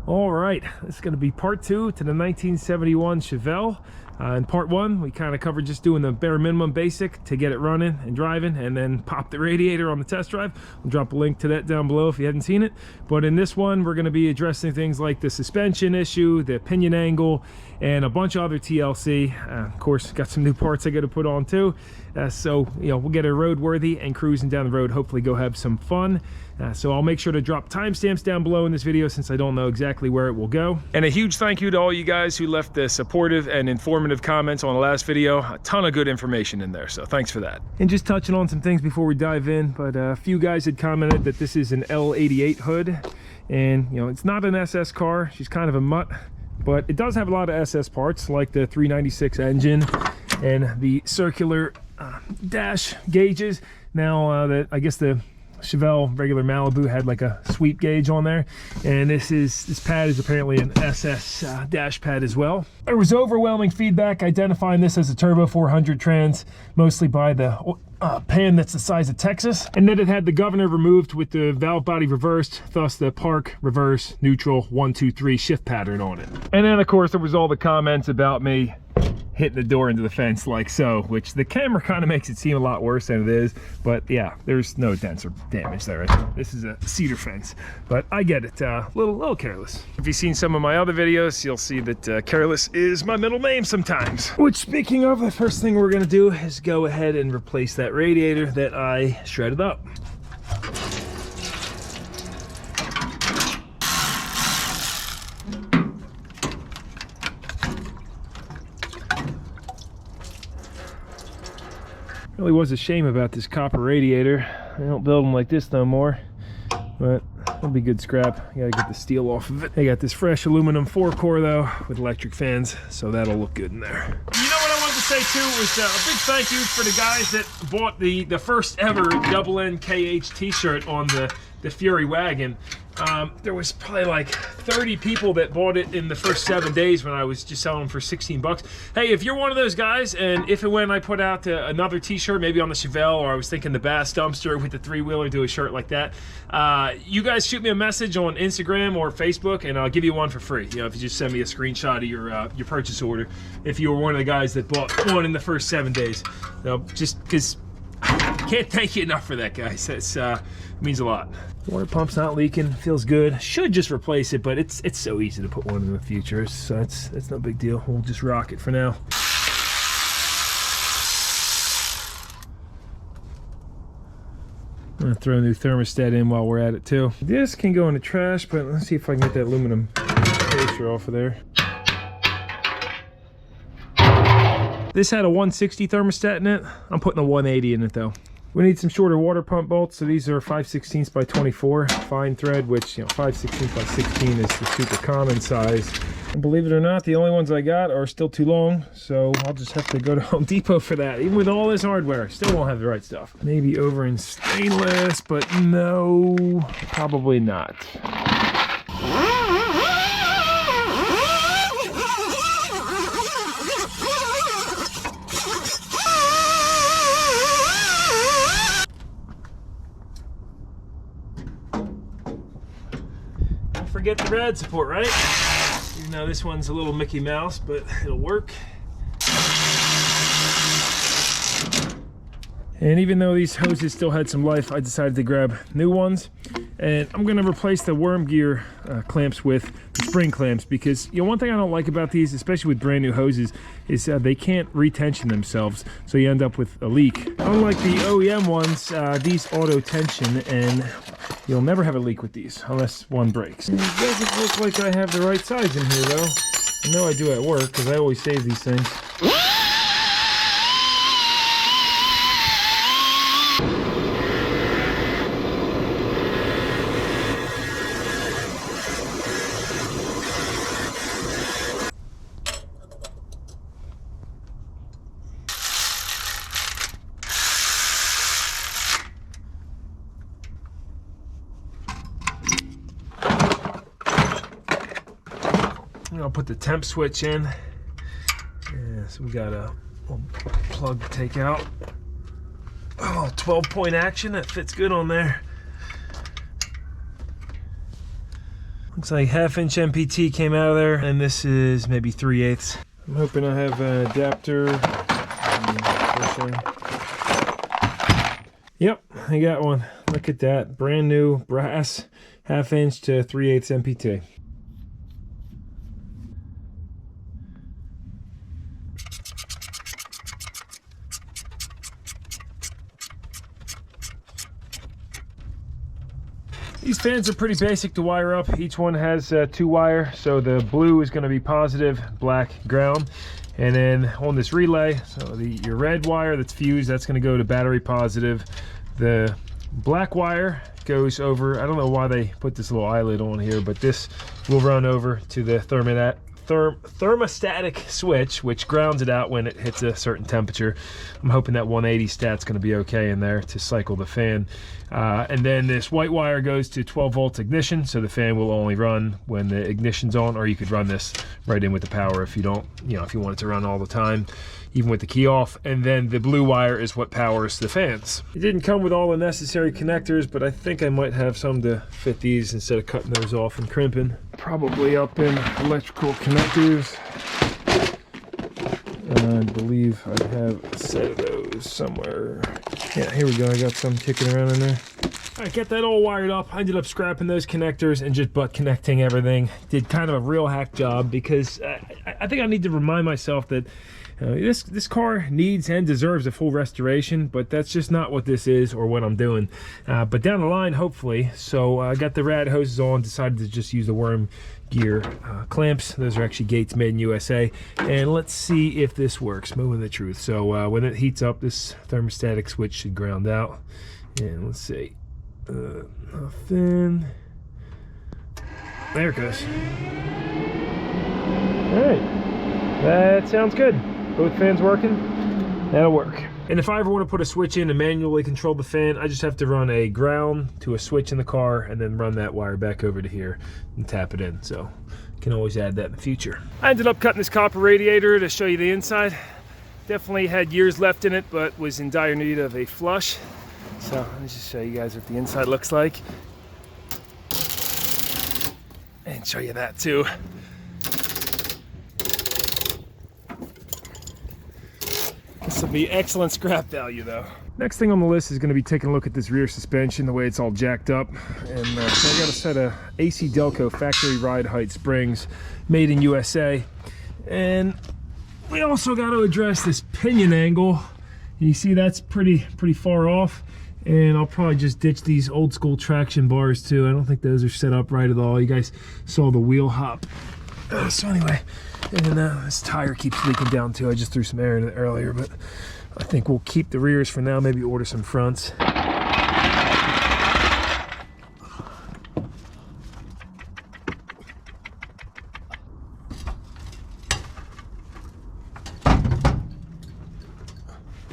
All right, this is going to be part 2 to the 1971 Chevelle. In part 1, we kind of covered just doing the bare minimum basic to get it running and driving, and then pop the radiator on the test drive. I'll drop a link to that down below if you hadn't seen it. But in this one, we're going to be addressing things like the suspension issue, the pinion angle, and a bunch of other TLC. Of course, got some new parts I got to put on too. So, you know, we'll get it roadworthy and cruising down the road, hopefully go have some fun. So I'll make sure to drop timestamps down below in this video since I don't know exactly where it will go. And a huge thank you to all you guys who left the supportive and informative comments on the last video. A ton of good information in there, so thanks for that. And just touching on some things before we dive in, but a few guys had commented that this is an L88 hood, and you know, it's not an SS car. She's kind of a mutt, but it does have a lot of SS parts like the 396 engine and the circular dash gauges. Now I guess the Chevelle regular Malibu had like a sweep gauge on there, and this pad is apparently an SS dash pad as well. There was overwhelming feedback identifying this as a turbo 400 trans, mostly by the pan that's the size of Texas, and then it had the governor removed with the valve body reversed, thus the park, reverse, neutral, 1, 2, 3 shift pattern on it. And then of course there was all the comments about me hitting the door into the fence like so, which the camera kind of makes it seem a lot worse than it is, but yeah, there's no dents or damage there. Right? This is a cedar fence, but I get it, little careless. If you've seen some of my other videos, you'll see that careless is my middle name sometimes. Which, speaking of, the first thing we're gonna do is go ahead and replace that radiator that I shredded up. Really was a shame about this copper radiator. They don't build them like this no more, but it'll be good scrap. You gotta get the steel off of it. They got this fresh aluminum 4-core though with electric fans, so that'll look good in there. You know what I wanted to say too was a big thank you for the guys that bought the first ever NNKH t-shirt on the Fury wagon. There was probably like 30 people that bought it in the first 7 days when I was just selling them for 16 bucks. Hey, if you're one of those guys, and if and when I put out another t-shirt, maybe on the Chevelle, or I was thinking the Bass Dumpster with the 3-wheeler, do a shirt like that, you guys shoot me a message on Instagram or Facebook, and I'll give you one for free. You know, if you just send me a screenshot of your purchase order, if you were one of the guys that bought one in the first 7 days. You know, just because I can't thank you enough for that, guys. That's means a lot. Water pump's not leaking, feels good. Should just replace it, but it's so easy to put one in the future, so it's no big deal. We'll just rock it for now. I'm gonna throw a new thermostat in while we're at it too. This can go in the trash, but let's see if I can get that aluminum spacer off of there. This had a 160 thermostat in it. I'm putting a 180 in it though. We need some shorter water pump bolts, so these are 5/16 by 24 fine thread, which, you know, 5/16 by 16 is the super common size. And believe it or not, the only ones I got are still too long, so I'll just have to go to Home Depot for that. Even with all this hardware, still won't have the right stuff. Maybe over in stainless, but no, probably not. Forget the rad support, right? Even though this one's a little Mickey Mouse, but it'll work. And even though these hoses still had some life, I decided to grab new ones. And I'm gonna replace the worm gear clamps with the spring clamps, because, you know, one thing I don't like about these, especially with brand new hoses, is they can't retension themselves, so you end up with a leak. Unlike the OEM ones, these auto tension, and you'll never have a leak with these unless one breaks. It doesn't look like I have the right size in here though. I know I do at work because I always save these things. I'll put the temp switch in. Yeah, so we got a little plug to take out. Oh, 12-point action, that fits good on there. Looks like 1/2 inch MPT came out of there, and this is maybe 3/8. I'm hoping I have an adapter. Yep, I got one. Look at that, brand new brass 1/2 inch to 3/8 MPT. These fans are pretty basic to wire up. Each one has 2 wire, so the blue is going to be positive, black ground. And then on this relay, so your red wire that's fused, that's going to go to battery positive. The black wire goes over, I don't know why they put this little eyelid on here, but this will run over to the thermostatic switch, which grounds it out when it hits a certain temperature. I'm hoping that 180 stat's going to be okay in there to cycle the fan. And then this white wire goes to 12 volt ignition, so the fan will only run when the ignition's on, or you could run this right in with the power if you don't, if you want it to run all the time, even with the key off. And then the blue wire is what powers the fans. It didn't come with all the necessary connectors, but I think I might have some to fit these instead of cutting those off and crimping. Probably up in electrical connectors. I believe I have a set of those somewhere. Yeah, here we go. I got some kicking around in there. All right, get that all wired up. I ended up scrapping those connectors and just butt connecting everything. Did kind of a real hack job because I think I need to remind myself that this car needs and deserves a full restoration, but that's just not what this is or what I'm doing. But down the line, hopefully. So I got the rad hoses on, decided to just use the worm gear clamps. Those are actually Gates made in USA. And let's see if this works, moving the truth. So when it heats up, this thermostatic switch should ground out. And let's see. Nothing. There it goes. All right, that sounds good. Both fans working, that'll work. And if I ever want to put a switch in and manually control the fan, I just have to run a ground to a switch in the car and then run that wire back over to here and tap it in. So can always add that in the future. I ended up cutting this copper radiator to show you the inside. Definitely had years left in it, but was in dire need of a flush. So let me just show you guys what the inside looks like. And show you that too. This will be excellent scrap value though. Next thing on the list is going to be taking a look at this rear suspension, the way it's all jacked up. And so I got a set of AC Delco factory ride height springs made in USA. And we also got to address this pinion angle. You see that's pretty far off. And I'll probably just ditch these old school traction bars too. I don't think those are set up right at all. You guys saw the wheel hop. So anyway, and this tire keeps leaking down too. I just threw some air in it earlier, but I think we'll keep the rears for now, maybe order some fronts.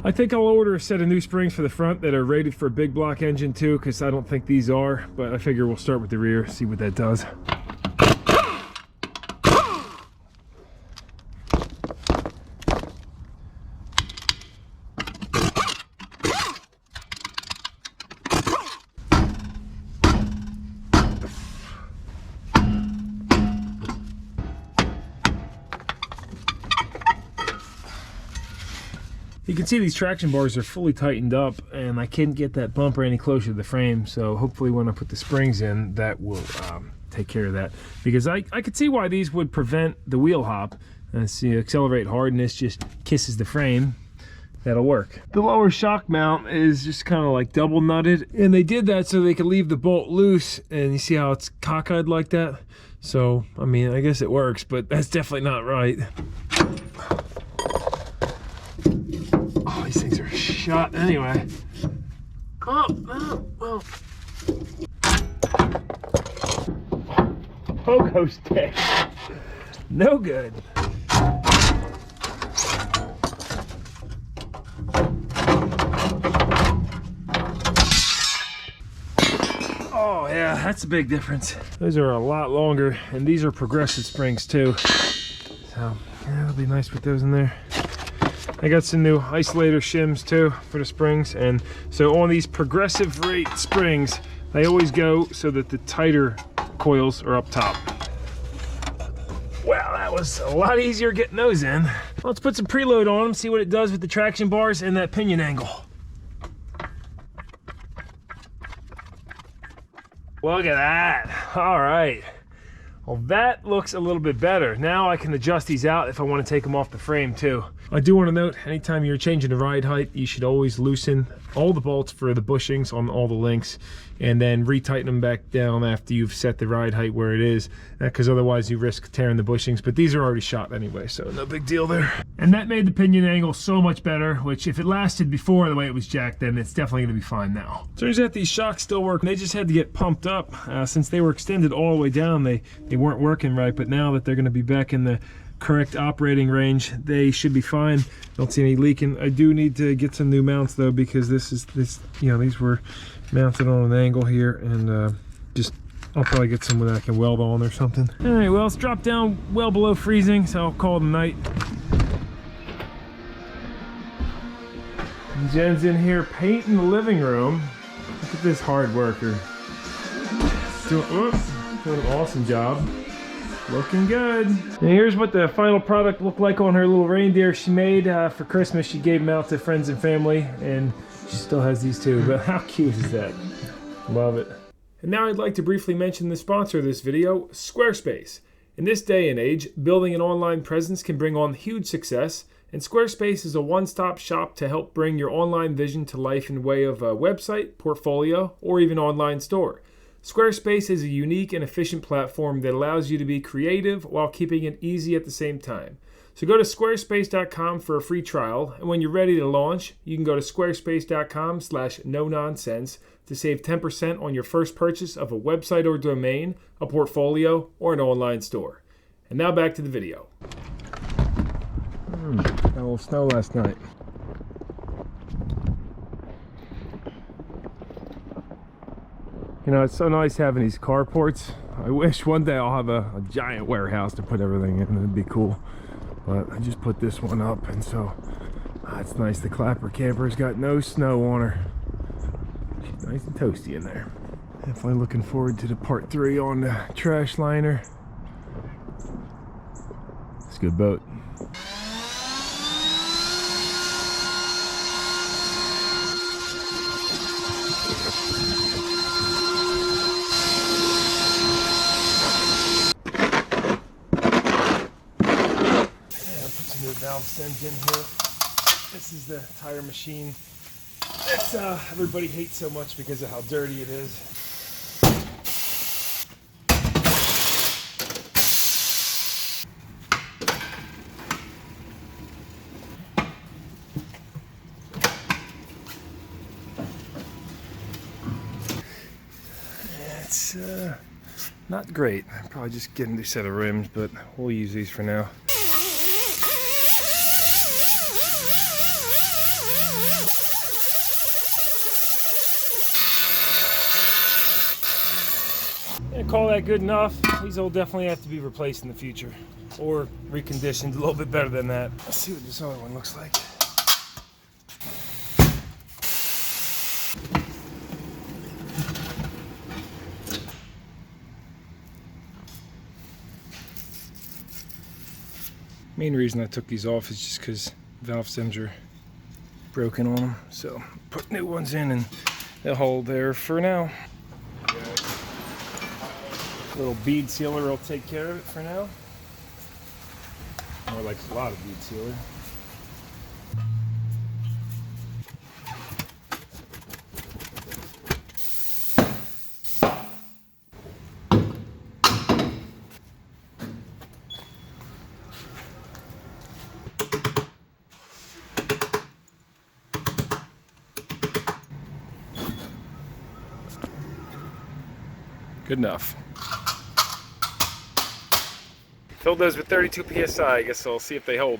I think I'll order a set of new springs for the front that are rated for a big block engine too, because I don't think these are, but I figure we'll start with the rear, see what that does. You can see these traction bars are fully tightened up, and I can't get that bumper any closer to the frame, so hopefully when I put the springs in, that will take care of that. Because I could see why these would prevent the wheel hop. See, accelerate hard and this just kisses the frame. That'll work. The lower shock mount is just kind of like double nutted, and they did that so they could leave the bolt loose, and you see how it's cockeyed like that? So, I mean, I guess it works, but that's definitely not right. Oh, these things are shot anyway. Oh, well. Pogo stick. No good. Oh yeah, that's a big difference. Those are a lot longer, and these are progressive springs too. So yeah, it'll be nice with those in there. I got some new isolator shims too for the springs, and so on these progressive rate springs, they always go so that the tighter coils are up top. Wow, that was a lot easier getting those in. Let's put some preload on them, see what it does with the traction bars and that pinion angle. Look at that. All right. Well, that looks a little bit better. Now I can adjust these out if I want to take them off the frame too. I do want to note, anytime you're changing the ride height, you should always loosen all the bolts for the bushings on all the links and then retighten them back down after you've set the ride height where it is, because otherwise you risk tearing the bushings. But these are already shot anyway, so no big deal there. And that made the pinion angle so much better, which if it lasted before the way it was jacked, then it's definitely going to be fine now. Turns out these shocks still work. They just had to get pumped up. Since they were extended all the way down, they weren't working right, but now that they're going to be back in the correct operating range, they should be fine. Don't see any leaking. I do need to get some new mounts though, because these were mounted on an angle here, and I'll probably get some that I can weld on or something. All right, well, it's dropped down well below freezing, so I'll call it a night. And Jen's in here painting the living room. Look at this hard worker. Doing an awesome job. Looking good. And here's what the final product looked like on her little reindeer she made for Christmas. She gave them out to friends and family, and she still has these too. But how cute is that? Love it. And now I'd like to briefly mention the sponsor of this video, Squarespace. In this day and age, building an online presence can bring on huge success, and Squarespace is a one-stop shop to help bring your online vision to life in way of a website, portfolio, or even online store. Squarespace is a unique and efficient platform that allows you to be creative while keeping it easy at the same time. So go to squarespace.com for a free trial, and when you're ready to launch, you can go to squarespace.com/NoNonsense to save 10% on your first purchase of a website or domain, a portfolio, or an online store. And now back to the video. Got a little snow last night. You know, it's so nice having these carports. I wish one day I'll have a giant warehouse to put everything in. It'd be cool. But I just put this one up, and so it's nice. The Clapper camper's got no snow on her. She's nice and toasty in there. Definitely looking forward to the part 3 on the trash liner. It's a good boat. Valve stems in here. This is the tire machine that everybody hates so much because of how dirty it is. It's not great. I'm probably just getting a new set of rims, but we'll use these for now. Call that good enough. These will definitely have to be replaced in the future, or reconditioned a little bit better than that. Let's see what this other one looks like. Main reason I took these off is just because valve stems are broken on them, so put new ones in and they'll hold there for now. Little bead sealer will take care of it for now. More like a lot of bead sealer. Good enough. Filled those with 32 PSI. I guess I'll see if they hold.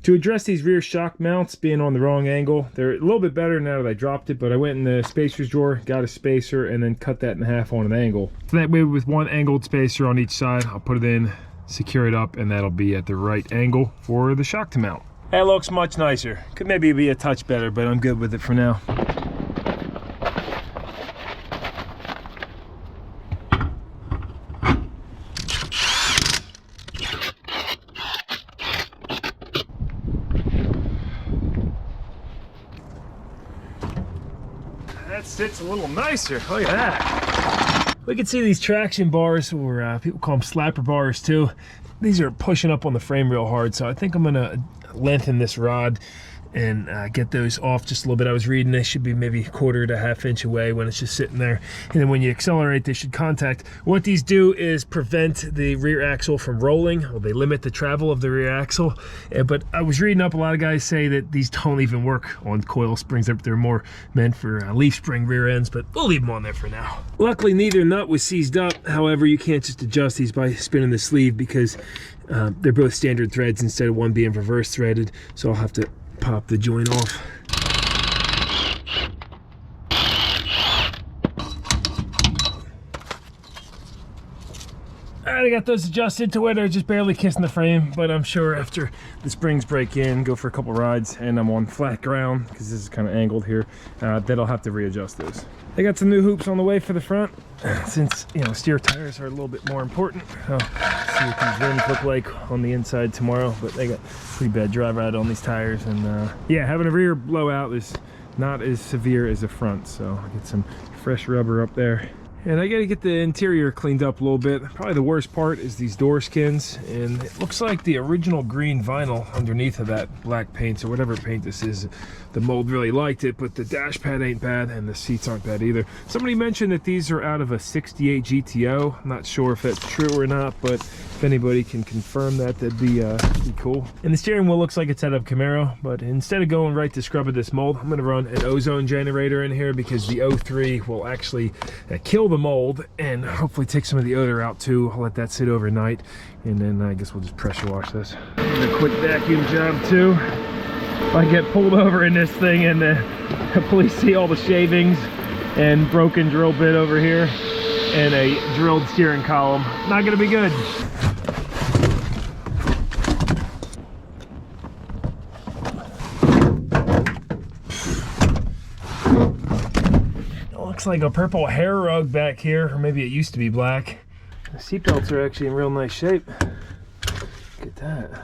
To address these rear shock mounts being on the wrong angle, they're a little bit better now that I dropped it, but I went in the spacer's drawer, got a spacer, and then cut that in half on an angle. So that way with one angled spacer on each side, I'll put it in, secure it up, and that'll be at the right angle for the shock to mount. That looks much nicer. Could maybe be a touch better, but I'm good with it for now. sits a little nicer. Look at that. We can see these traction bars, or people call them slapper bars too. These are pushing up on the frame real hard, so I think I'm gonna lengthen this rod and get those off just a little bit. I was reading they should be maybe 1/4 to 1/2 inch away when it's just sitting there, and then when you accelerate they should contact. What these do is prevent the rear axle from rolling. Well, they limit the travel of the rear axle, but I was reading up, a lot of guys say that these don't even work on coil springs. They're more meant for leaf spring rear ends, but we'll leave them on there for now. Luckily neither nut was seized up. However, you can't just adjust these by spinning the sleeve because they're both standard threads instead of one being reverse threaded, so I'll have to pop the joint off. Alright, I got those adjusted to where they're just barely kissing the frame, but I'm sure after the springs break in, go for a couple rides, and I'm on flat ground because this is kind of angled here, that I'll have to readjust those. I got some new hoops on the way for the front, since, you know, steer tires are a little bit more important. I'll see what these rims look like on the inside tomorrow, but they got pretty bad dry ride on these tires, and yeah, having a rear blowout is not as severe as a front, so I'll get some fresh rubber up there. And I gotta get the interior cleaned up a little bit. Probably the worst part is these door skins, and it looks like the original green vinyl underneath of that black paint, so whatever paint this is, the mold really liked it, but the dash pad ain't bad and the seats aren't bad either. Somebody mentioned that these are out of a 68 GTO. I'm not sure if that's true or not, but if anybody can confirm that, that'd be cool. And the steering wheel looks like it's out of Camaro, but instead of going right to scrub of this mold, I'm gonna run an ozone generator in here because the O3 will actually kill the mold and hopefully take some of the odor out too. I'll let that sit overnight, and then I guess we'll just pressure wash this. And a quick vacuum job too. If I get pulled over in this thing and the police see all the shavings and broken drill bit over here and a drilled steering column, not gonna be good. Looks like a purple hair rug back here, or maybe it used to be black. The seatbelts are actually in real nice shape. Look at that.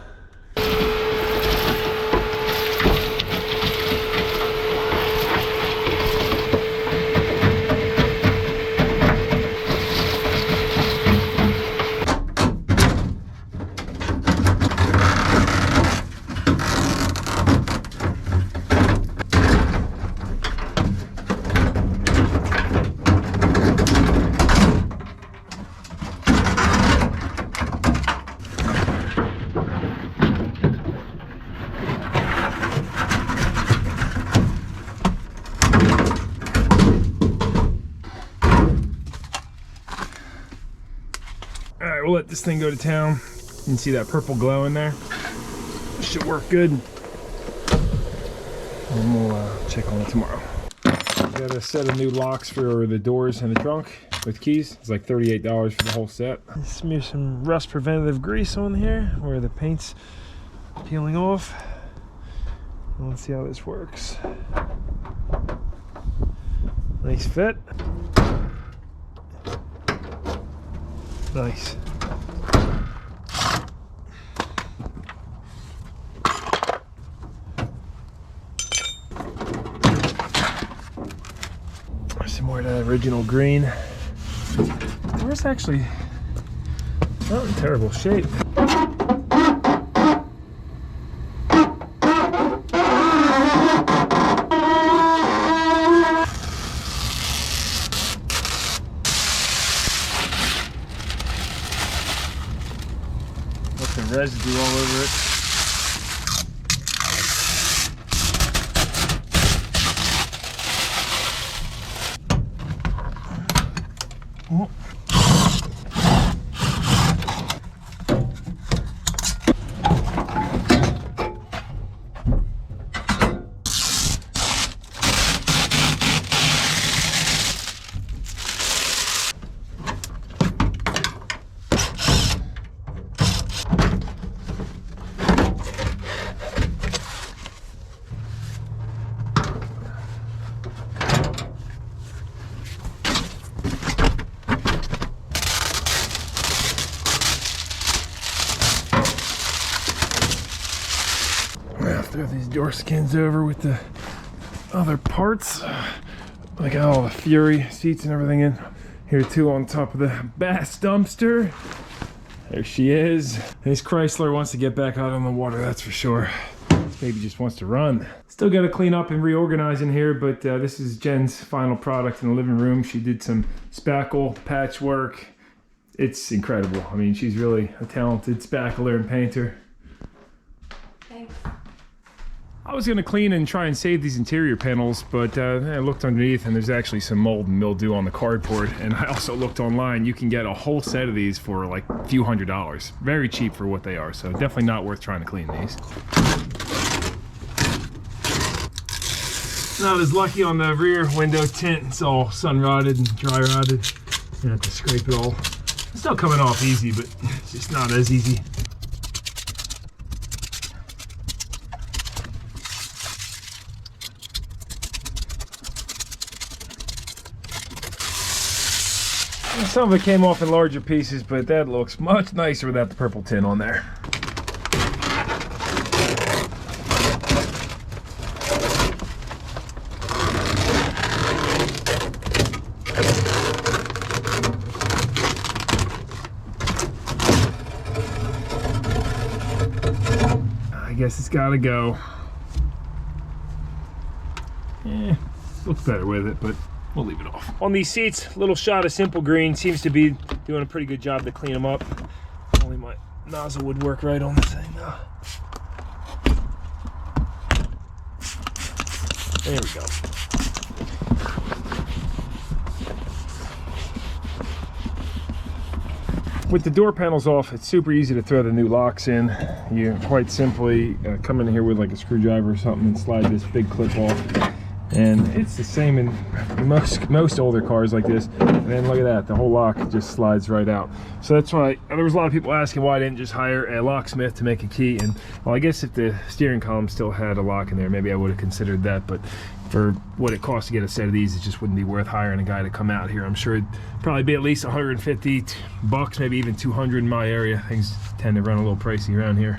Alright, we'll let this thing go to town. You can see that purple glow in there. Should work good. And we'll check on it tomorrow. Got a set of new locks for the doors and the trunk with keys. It's like $38 for the whole set. Smear some rust preventative grease on here where the paint's peeling off. Let's see how this works. Nice fit. Nice. Some more of that original green. It's actually not in terrible shape. The residue all over it. Oh. Throw these door skins over with the other parts. I got all the Fury seats and everything in here too on top of the Bass dumpster. There she is. This Chrysler wants to get back out on the water, that's for sure. This baby just wants to run. Still got to clean up and reorganize in here, but this is Jen's final product in the living room. She did some spackle patchwork. It's incredible. I mean, she's really a talented spackler and painter. Thanks. I was going to clean and try and save these interior panels, but I looked underneath and there's actually some mold and mildew on the cardboard. And I also looked online. You can get a whole set of these for like a few $100s. Very cheap for what they are, so definitely not worth trying to clean these. Not as lucky on the rear window tint. It's all sun rotted and dry rotted. You have to scrape it all. It's still coming off easy, but it's just not as easy. Some of it came off in larger pieces, but that looks much nicer without the purple tint on there. I guess it's gotta go. Looks better with it, but we'll leave it off. On these seats, little shot of Simple Green seems to be doing a pretty good job to clean them up. Only my nozzle would work right on the thing though. There we go. With the door panels off, it's super easy to throw the new locks in. You quite simply come in here with like a screwdriver or something and slide this big clip off. And it's the same in most older cars like this. And then look at that, the whole lock just slides right out. So that's why there was a lot of people asking why I didn't just hire a locksmith to make a key. And well, I guess if the steering column still had a lock in there, maybe I would have considered that. But for what it costs to get a set of these, it just wouldn't be worth hiring a guy to come out here. I'm sure it'd probably be at least 150 bucks, maybe even 200 in my area. Things tend to run a little pricey around here.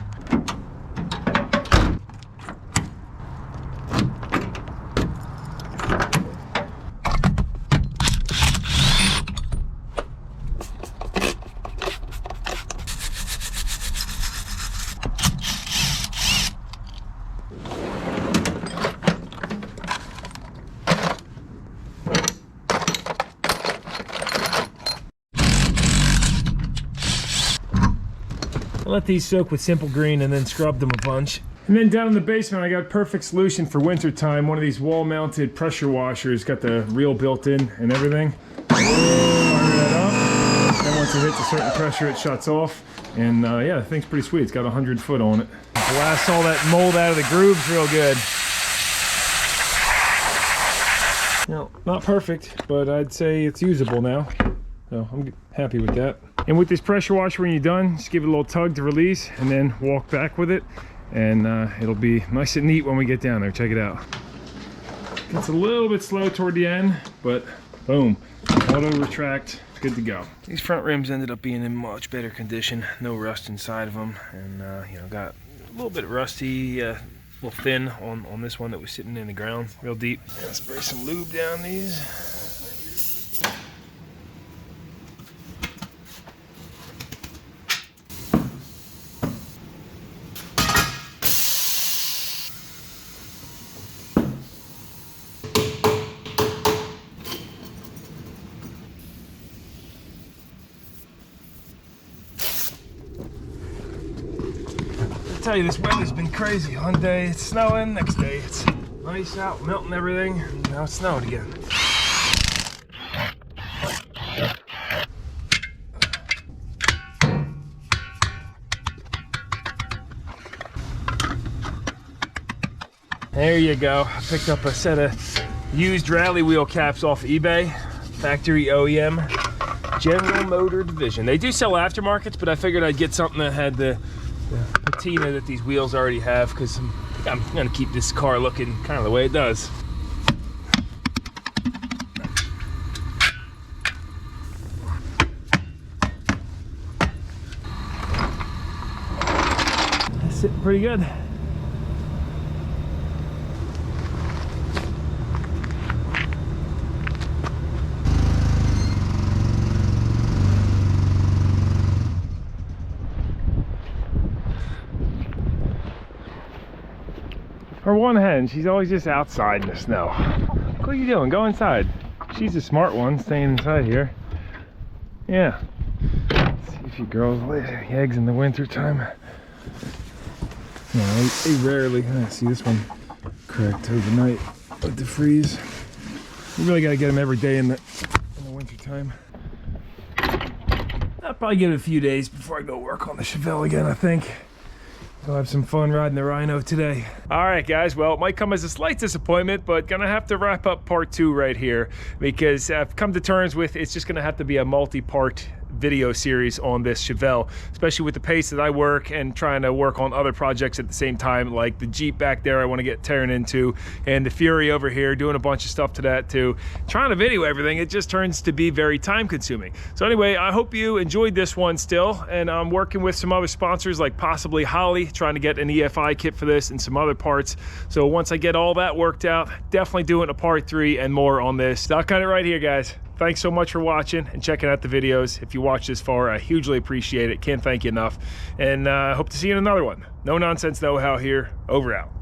Let these soak with Simple Green and then scrub them a bunch. And then down in the basement, I got a perfect solution for winter time. One of these wall-mounted pressure washers, got the reel built in and everything. Fire that up. Then once it hits a certain pressure, it shuts off. And yeah, the thing's pretty sweet. It's got 100 foot on it. Blasts all that mold out of the grooves real good. No, not perfect, but I'd say it's usable now. So I'm happy with that. And with this pressure washer, when you're done, just give it a little tug to release and then walk back with it. And it'll be nice and neat when we get down there. Check it out. It's a little bit slow toward the end, but boom, auto retract, good to go. These front rims ended up being in much better condition. No rust inside of them. And you know, got a little bit rusty, a little thin on this one that was sitting in the ground, real deep. And spray some lube down these. I tell you, this weather's been crazy. One day it's snowing, next day it's nice out, melting everything, and now it's snowing again. There you go. I picked up a set of used Ralley wheel caps off eBay, factory OEM, General Motor Division. They do sell aftermarkets, but I figured I'd get something that had the patina that these wheels already have, because I'm gonna keep this car looking kind of the way it does. That's sitting pretty good. For one hen, she's always just outside in the snow. What are you doing? Go inside. She's a smart one, staying inside here. Yeah. Let's see if you girls lay the eggs in the winter time. No, they rarely. I see this one cracked overnight with the freeze. You really gotta get them every day in the winter time. I'll probably give it a few days before I go work on the Chevelle again, I think. I'll have some fun riding the Rhino today. All right, guys. Well, it might come as a slight disappointment, but gonna have to wrap up part 2 right here because I've come to terms with it's just gonna have to be a multi-part video series on this Chevelle, especially with the pace that I work and trying to work on other projects at the same time, like the Jeep back there I want to get tearing into, and the Fury over here, doing a bunch of stuff to that too. Trying to video everything, it just turns to be very time consuming. So anyway, I hope you enjoyed this one still, and I'm working with some other sponsors like possibly Ralley, trying to get an EFI kit for this and some other parts. So once I get all that worked out, definitely doing a part 3 and more on this. I'll cut it right here, guys. Thanks so much for watching and checking out the videos. If you watched this far, I hugely appreciate it. Can't thank you enough. And hope to see you in another one. No Nonsense Know How here. Over out.